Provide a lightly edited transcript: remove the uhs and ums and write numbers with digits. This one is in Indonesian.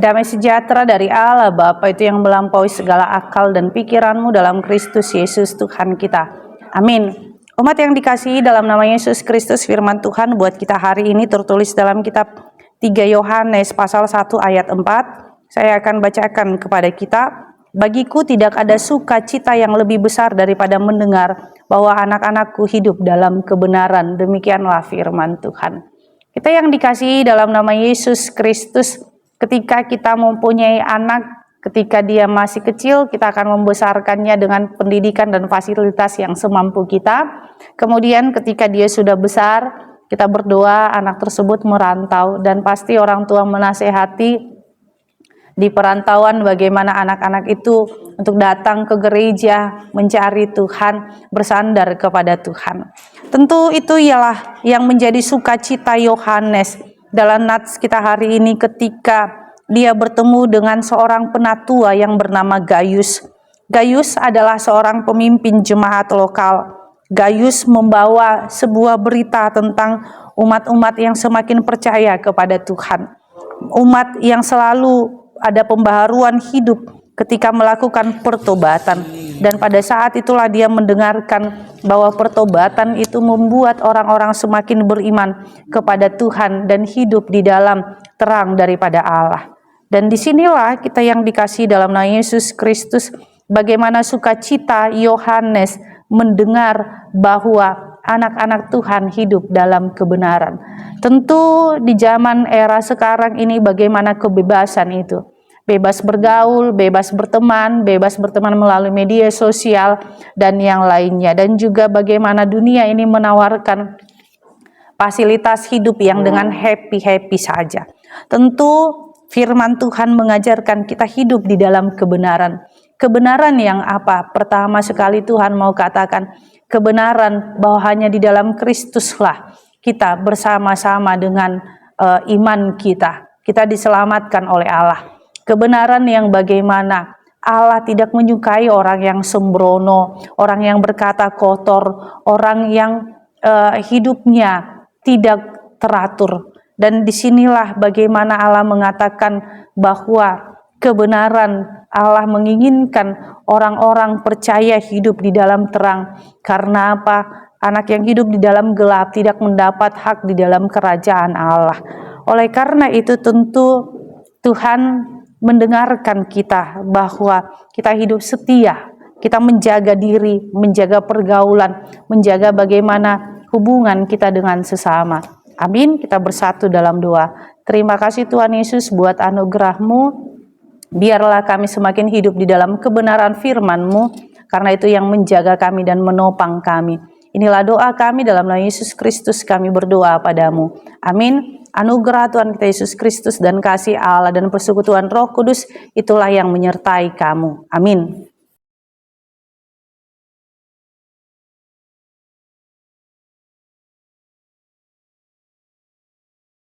Damai sejahtera dari Allah Bapa itu yang melampaui segala akal dan pikiranmu dalam Kristus Yesus Tuhan kita. Amin. Umat yang dikasihi dalam nama Yesus Kristus, firman Tuhan buat kita hari ini tertulis dalam kitab 3 Yohanes pasal 1 ayat 4. Saya akan bacakan kepada kita. Bagiku tidak ada sukacita yang lebih besar daripada mendengar bahwa anak-anakku hidup dalam kebenaran. Demikianlah firman Tuhan. Kita yang dikasihi dalam nama Yesus Kristus, ketika kita mempunyai anak, ketika dia masih kecil, kita akan membesarkannya dengan pendidikan dan fasilitas yang semampu kita. Kemudian ketika dia sudah besar, kita berdoa anak tersebut merantau, dan pasti orang tua menasehati di perantauan bagaimana anak-anak itu untuk datang ke gereja, mencari Tuhan, bersandar kepada Tuhan. Tentu itu ialah yang menjadi sukacita Yohanes dalam nats kita hari ini ketika dia bertemu dengan seorang penatua yang bernama Gaius. Gaius adalah seorang pemimpin jemaat lokal. Gaius membawa sebuah berita tentang umat-umat yang semakin percaya kepada Tuhan. Umat yang selalu ada pembaharuan hidup ketika melakukan pertobatan. Dan pada saat itulah dia mendengarkan bahwa pertobatan itu membuat orang-orang semakin beriman kepada Tuhan dan hidup di dalam terang daripada Allah. Dan disinilah kita yang dikasihi dalam nama Yesus Kristus, bagaimana sukacita Yohanes mendengar bahwa anak-anak Tuhan hidup dalam kebenaran. Tentu di zaman era sekarang ini bagaimana kebebasan itu. Bebas bergaul, bebas berteman melalui media sosial dan yang lainnya. Dan juga bagaimana dunia ini menawarkan fasilitas hidup yang dengan happy-happy saja. Tentu firman Tuhan mengajarkan kita hidup di dalam kebenaran. Kebenaran yang apa? Pertama sekali Tuhan mau katakan kebenaran bahwa hanya di dalam Kristuslah kita bersama-sama dengan iman kita. Kita diselamatkan oleh Allah. Kebenaran yang bagaimana Allah tidak menyukai orang yang sembrono, orang yang berkata kotor, orang yang hidupnya tidak teratur. Dan disinilah bagaimana Allah mengatakan bahwa kebenaran Allah menginginkan orang-orang percaya hidup di dalam terang. Karena apa? Anak yang hidup di dalam gelap tidak mendapat hak di dalam kerajaan Allah. Oleh karena itu tentu Tuhan mendengarkan kita bahwa kita hidup setia, kita menjaga diri, menjaga pergaulan, menjaga bagaimana hubungan kita dengan sesama. Amin. Kita bersatu dalam doa. Terima kasih Tuhan Yesus buat anugerah-Mu. Biarlah kami semakin hidup di dalam kebenaran firman-Mu, karena itu yang menjaga kami dan menopang kami. Inilah doa kami dalam nama Yesus Kristus, kami berdoa padamu. Amin. Anugerah Tuhan kita Yesus Kristus dan kasih Allah dan persekutuan Roh Kudus itulah yang menyertai kamu. Amin.